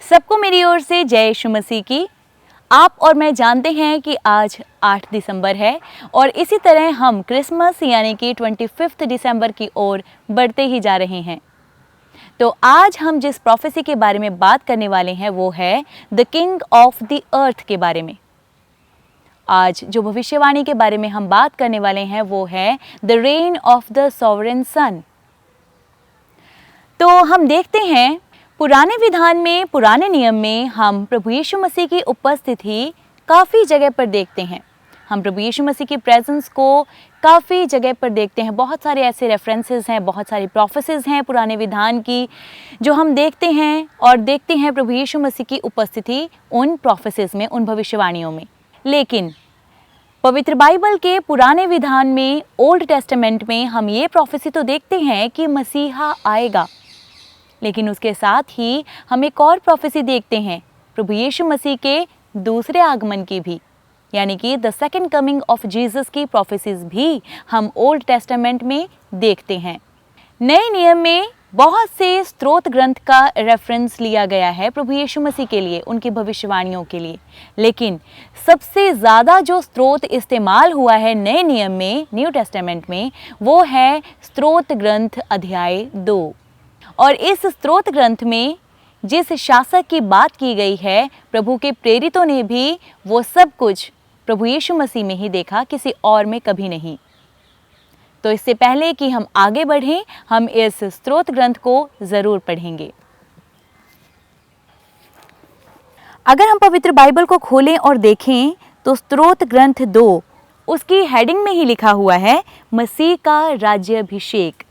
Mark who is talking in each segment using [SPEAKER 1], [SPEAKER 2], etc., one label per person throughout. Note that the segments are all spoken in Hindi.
[SPEAKER 1] सबको मेरी ओर से जय यीशु मसीह की। आप और मैं जानते हैं कि आज 8 दिसंबर है और इसी तरह हम क्रिसमस यानी कि 25 दिसंबर की ओर बढ़ते ही जा रहे हैं। तो आज हम जिस प्रोफेसी के बारे में बात करने वाले हैं वो है the king of the earth के बारे में। आज जो भविष्यवाणी के बारे में हम बात करने वाले हैं वो है the reign of the sovereign sun. तो हम देखते हैं पुराने विधान में, पुराने नियम में हम प्रभु यीशु मसीह की उपस्थिति काफ़ी जगह पर देखते हैं। हम प्रभु यीशु मसीह की प्रेजेंस को काफ़ी जगह पर देखते हैं। बहुत सारे ऐसे रेफरेंसेस हैं, बहुत सारी प्रोफेसीज हैं पुराने विधान की जो हम देखते हैं और देखते हैं प्रभु यीशु मसीह की उपस्थिति उन प्रोफेसीज में, उन भविष्यवाणियों में। लेकिन पवित्र बाइबल के पुराने विधान में, ओल्ड टेस्टामेंट में हम ये प्रोफेसी तो देखते हैं कि मसीहा आएगा, लेकिन उसके साथ ही हम एक और प्रोफेसी देखते हैं प्रभु यीशु मसीह के दूसरे आगमन की भी, यानी कि the second coming of Jesus की प्रोफेसीज भी हम ओल्ड टेस्टामेंट में देखते हैं। नए नियम में बहुत से स्त्रोत ग्रंथ का रेफरेंस लिया गया है प्रभु यीशु मसीह के लिए, उनकी भविष्यवाणियों के लिए। लेकिन सबसे ज़्यादा जो स्त्रोत इस्तेमाल हुआ है नए नियम में, न्यू टेस्टामेंट में, वो है स्त्रोत ग्रंथ अध्याय 2। और इस स्त्रोत ग्रंथ में जिस शासक की बात की गई है, प्रभु के प्रेरितों ने भी वो सब कुछ प्रभु यीशु मसीह में ही देखा, किसी और में कभी नहीं। तो इससे पहले कि हम आगे बढ़ें, हम इस स्त्रोत ग्रंथ को ज़रूर पढ़ेंगे। अगर हम पवित्र बाइबल को खोलें और देखें तो स्त्रोत ग्रंथ 2, उसकी हेडिंग में ही लिखा हुआ है मसीह का राज्याभिषेक।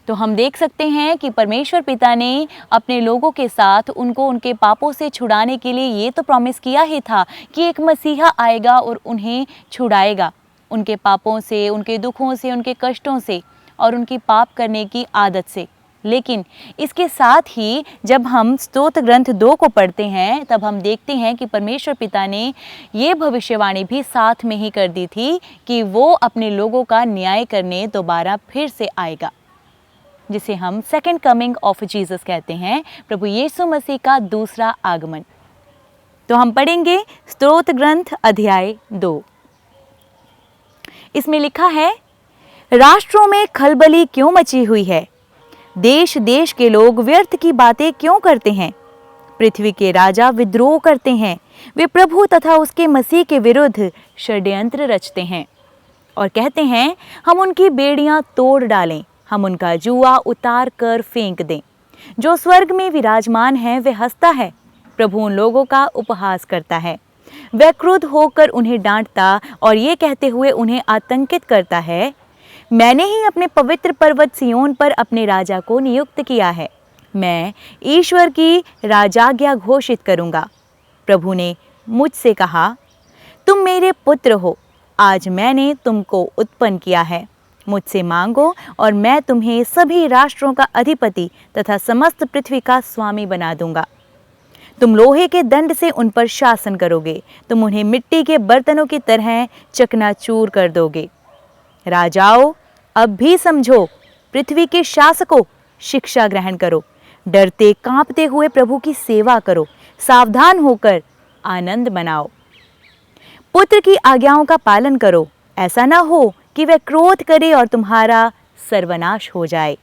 [SPEAKER 1] तो हम देख सकते हैं कि परमेश्वर पिता ने अपने लोगों के साथ उनको उनके पापों से छुड़ाने के लिए ये तो प्रॉमिस किया ही था कि एक मसीहा आएगा और उन्हें छुड़ाएगा उनके पापों से, उनके दुखों से, उनके कष्टों से और उनकी पाप करने की आदत से। लेकिन इसके साथ ही जब हम स्तोत्र ग्रंथ 2 को पढ़ते हैं तब हम देखते हैं कि परमेश्वर पिता ने ये भविष्यवाणी भी साथ में ही कर दी थी कि वो अपने लोगों का न्याय करने दोबारा फिर से आएगा, जिसे हम सेकंड कमिंग ऑफ जीसस कहते हैं, प्रभु यीशु मसीह का दूसरा आगमन। तो हम पढ़ेंगे स्तोत्र ग्रंथ अध्याय 2। इसमें लिखा है, राष्ट्रों में खलबली क्यों मची हुई है? देश देश के लोग व्यर्थ की बातें क्यों करते हैं? पृथ्वी के राजा विद्रोह करते हैं, वे प्रभु तथा उसके मसीह के विरुद्ध षड्यंत्र रचते हैं और कहते हैं, हम उनकी बेड़ियां तोड़ डालें, हम उनका जुआ उतार कर फेंक दें। जो स्वर्ग में विराजमान है वह हंसता है, प्रभु उन लोगों का उपहास करता है। वह क्रुद्ध होकर उन्हें डांटता और ये कहते हुए उन्हें आतंकित करता है, मैंने ही अपने पवित्र पर्वत सियोन पर अपने राजा को नियुक्त किया है, मैं ईश्वर की राजाज्ञा घोषित करूंगा। प्रभु ने मुझसे कहा, तुम मेरे पुत्र हो, आज मैंने तुमको उत्पन्न किया है। मुझसे मांगो और मैं तुम्हें सभी राष्ट्रों का अधिपति तथा समस्त पृथ्वी का स्वामी बना दूंगा। तुम लोहे के दंड से उन पर शासन करोगे, तुम उन्हें मिट्टी के बर्तनों की तरह चकनाचूर कर दोगे। राजाओं, अब भी समझो, पृथ्वी के शासकों, शिक्षा ग्रहण करो, डरते कांपते हुए प्रभु की सेवा करो, सावधान होकर आनंद मनाओ। पुत्र की आज्ञाओं का पालन करो, ऐसा ना हो कि वह क्रोध करे और तुम्हारा सर्वनाश हो जाए,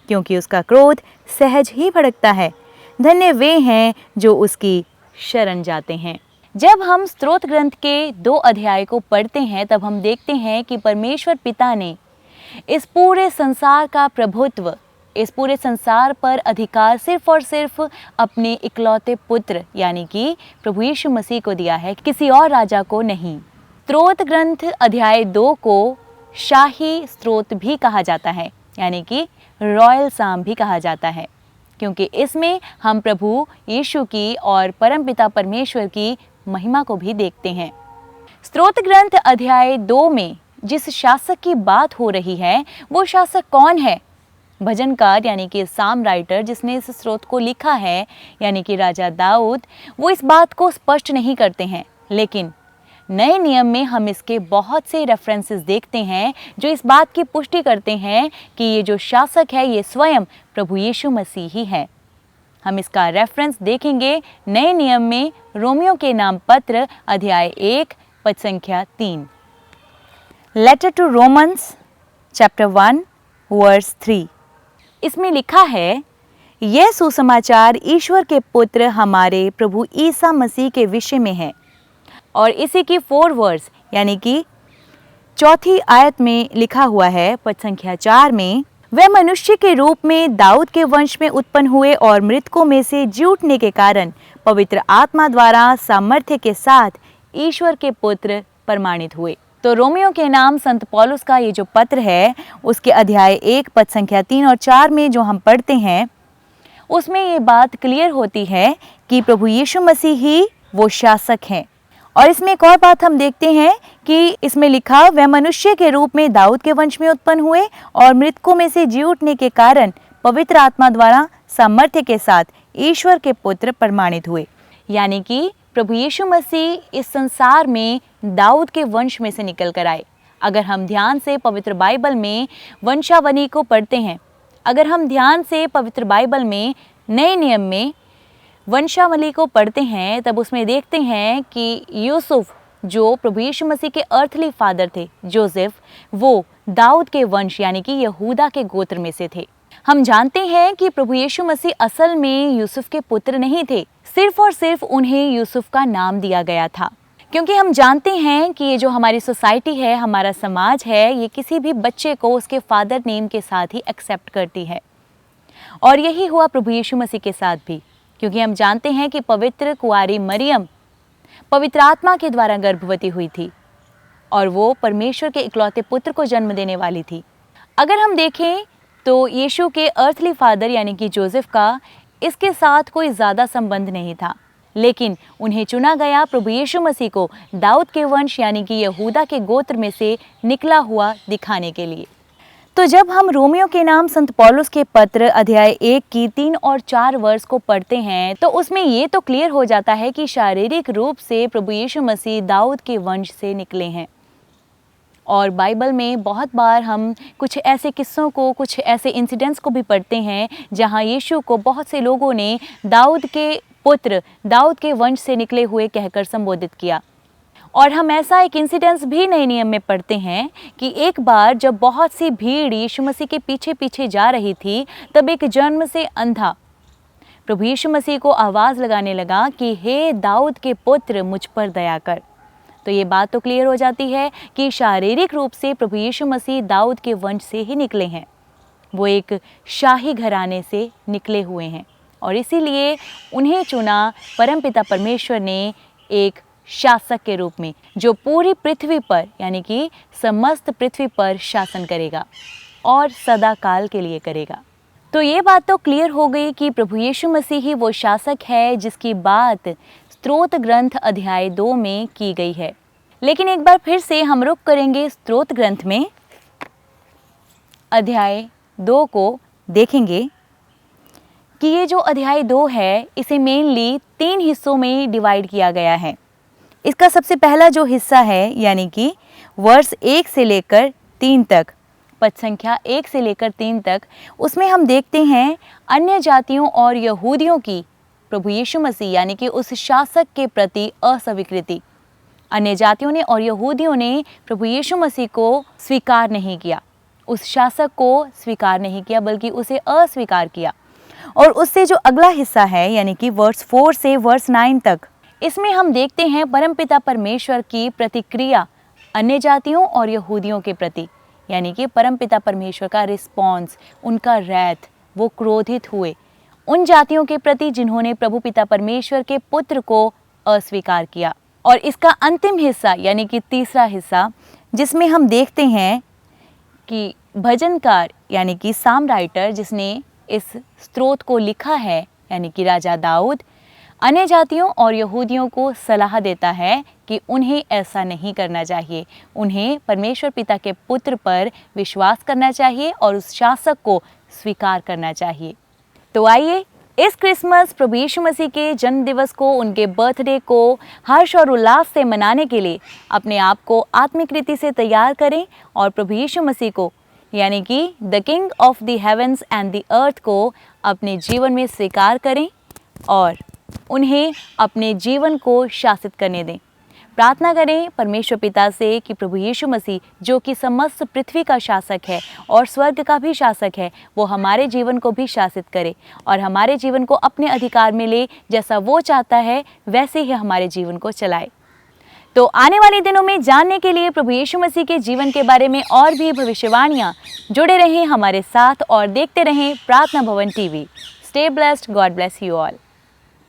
[SPEAKER 1] क्योंकि उसका क्रोध सहज ही भड़कता है। धन्य वे हैं जो उसकी शरण जाते हैं। जब हम स्तोत्र ग्रंथ के 2 अध्याय को पढ़ते हैं तब हम देखते हैं कि परमेश्वर पिता ने इस पूरे संसार का प्रभुत्व, इस पूरे संसार पर अधिकार सिर्फ और सिर्फ अपने इकलौते पुत्र यानी कि प्रभु यीशु मसीह को दिया है, किसी और राजा को नहीं। स्तोत्र ग्रंथ अध्याय 2 को शाही स्तोत्र भी कहा जाता है, यानी कि रॉयल साम भी कहा जाता है, क्योंकि इसमें हम प्रभु यीशु की और परमपिता परमेश्वर की महिमा को भी देखते हैं। स्तोत्र ग्रंथ अध्याय 2 में जिस शासक की बात हो रही है वो शासक कौन है? भजनकार यानी कि साम राइटर जिसने इस स्तोत्र को लिखा है, यानी कि राजा दाऊद, वो इस बात को स्पष्ट नहीं करते हैं। लेकिन नए नियम में हम इसके बहुत से रेफरेंसेस देखते हैं जो इस बात की पुष्टि करते हैं कि ये जो शासक है ये स्वयं प्रभु यीशु मसीह ही है। हम इसका रेफरेंस देखेंगे नए नियम में रोमियो के नाम पत्र अध्याय 1 पद संख्या 3। Letter to Romans chapter 1 verse 3। इसमें लिखा है, यह सुसमाचार ईश्वर के पुत्र हमारे प्रभु ईसा मसीह के विषय में है। और इसी की 4 वर्स यानी कि चौथी आयत में लिखा हुआ है पद संख्या 4 में, वह मनुष्य के रूप में दाऊद के वंश में उत्पन्न हुए और मृतकों में से जी उठने के कारण पवित्र आत्मा द्वारा सामर्थ्य के साथ ईश्वर के पुत्र प्रमाणित हुए। तो रोमियो के नाम संत पौलुस का ये जो पत्र है उसके अध्याय 1 पद संख्या 3 और 4 में जो हम पढ़ते हैं उसमें ये बात क्लियर होती है कि प्रभु यीशु मसीह ही वो शासक हैं। और इसमें एक और बात हम देखते हैं कि इसमें लिखा, वह मनुष्य के रूप में दाऊद के वंश में उत्पन्न हुए और मृतकों में से जी उठने के कारण पवित्र आत्मा द्वारा सामर्थ्य के साथ ईश्वर के पुत्र प्रमाणित हुए। यानी कि प्रभु यीशु मसीह इस संसार में दाऊद के वंश में से निकल कर आए। अगर हम ध्यान से पवित्र बाइबल में वंशावली को पढ़ते हैं, अगर हम ध्यान से पवित्र बाइबल में नए नियम में वंशावली को पढ़ते हैं, तब उसमें देखते हैं कि यूसुफ जो प्रभु यीशु मसीह के अर्थली फादर थे, जोसेफ, वो दाऊद के वंश यानी कि यहूदा के गोत्र में से थे। हम जानते हैं कि प्रभु यीशु मसीह असल में यूसुफ के पुत्र नहीं थे, सिर्फ और सिर्फ उन्हें यूसुफ का नाम दिया गया था। क्योंकि हम जानते हैं कि ये जो हमारी सोसाइटी है, हमारा समाज है, ये किसी भी बच्चे को उसके फादर नेम के साथ ही एक्सेप्ट करती है। और यही हुआ प्रभु यीशु मसीह के साथ भी, क्योंकि हम जानते हैं कि पवित्र कुंवारी मरियम पवित्र आत्मा के द्वारा गर्भवती हुई थी और वो परमेश्वर के इकलौते पुत्र को जन्म देने वाली थी। अगर हम देखें तो यीशु के अर्थली फादर यानी कि जोसेफ का इसके साथ कोई ज़्यादा संबंध नहीं था, लेकिन उन्हें चुना गया प्रभु यीशु मसीह को दाऊद के वंश यानी कि यहूदा के गोत्र में से निकला हुआ दिखाने के लिए। तो जब हम रोमियो के नाम संत पौलुस के पत्र अध्याय 1 की 3 और 4 वर्स को पढ़ते हैं तो उसमें ये तो क्लियर हो जाता है कि शारीरिक रूप से प्रभु यीशु मसीह दाऊद के वंश से निकले हैं। और बाइबल में बहुत बार हम कुछ ऐसे किस्सों को, कुछ ऐसे इंसिडेंट्स को भी पढ़ते हैं जहां यीशु को बहुत से लोगों ने दाऊद के पुत्र, दाऊद के वंश से निकले हुए कहकर संबोधित किया। और हम ऐसा एक इंसिडेंस भी नए नियम में पढ़ते हैं कि एक बार जब बहुत सी भीड़ यीशु मसीह के पीछे पीछे जा रही थी, तब एक जन्म से अंधा प्रभु यीशु मसीह को आवाज़ लगाने लगा कि हे दाऊद के पुत्र, मुझ पर दया कर। तो ये बात तो क्लियर हो जाती है कि शारीरिक रूप से प्रभु यीशु मसीह दाऊद के वंश से ही निकले हैं। वो एक शाही घराने से निकले हुए हैं और इसीलिए उन्हें चुना परमपिता परमेश्वर ने एक शासक के रूप में, जो पूरी पृथ्वी पर यानी कि समस्त पृथ्वी पर शासन करेगा और सदा काल के लिए करेगा। तो ये बात तो क्लियर हो गई कि प्रभु यीशु मसीह ही वो शासक है जिसकी बात स्तोत्र ग्रंथ अध्याय 2 में की गई है। लेकिन एक बार फिर से हम रुक करेंगे स्तोत्र ग्रंथ में, अध्याय 2 को देखेंगे कि ये जो अध्याय 2 है इसे मेनली 3 हिस्सों में डिवाइड किया गया है। इसका सबसे पहला जो हिस्सा है यानी कि वर्स 1 से लेकर 3 तक, पद संख्या 1 से लेकर 3 तक, उसमें हम देखते हैं अन्य जातियों और यहूदियों की प्रभु यीशु मसीह यानी कि उस शासक के प्रति अस्वीकृति। अन्य जातियों ने और यहूदियों ने प्रभु यीशु मसीह को स्वीकार नहीं किया, उस शासक को स्वीकार नहीं किया बल्कि उसे अस्वीकार किया। और उससे जो अगला हिस्सा है यानी कि वर्स 4 से वर्स 9 तक, इसमें हम देखते हैं परमपिता परमेश्वर की प्रतिक्रिया अन्य जातियों और यहूदियों के प्रति, यानी कि परमपिता परमेश्वर का रिस्पॉन्स, उनका रैथ, वो क्रोधित हुए उन जातियों के प्रति जिन्होंने प्रभु पिता परमेश्वर के पुत्र को अस्वीकार किया। और इसका अंतिम हिस्सा यानी कि तीसरा हिस्सा, जिसमें हम देखते हैं कि भजनकार यानी कि साम राइटर जिसने इस स्तोत्र को लिखा है यानी कि राजा दाऊद, अन्य जातियों और यहूदियों को सलाह देता है कि उन्हें ऐसा नहीं करना चाहिए, उन्हें परमेश्वर पिता के पुत्र पर विश्वास करना चाहिए और उस शासक को स्वीकार करना चाहिए। तो आइए इस क्रिसमस प्रभु यीशु मसीह के जन्म दिवस को, उनके बर्थडे को हर्ष और उल्लास से मनाने के लिए अपने आप को आत्मिक रीति से तैयार करें और प्रभु यीशु मसीह को यानी कि the king of the heavens and the earth को अपने जीवन में स्वीकार करें और उन्हें अपने जीवन को शासित करने दें। प्रार्थना करें परमेश्वर पिता से कि प्रभु यीशु मसीह, जो कि समस्त पृथ्वी का शासक है और स्वर्ग का भी शासक है, वो हमारे जीवन को भी शासित करे और हमारे जीवन को अपने अधिकार में ले। जैसा वो चाहता है वैसे ही हमारे जीवन को चलाए। तो आने वाले दिनों में जानने के लिए प्रभु यीशु मसीह के जीवन के बारे में और भी भविष्यवाणियाँ, जुड़े रहें हमारे साथ और देखते रहें प्रार्थना भवन TV. Stay blessed, God bless you all.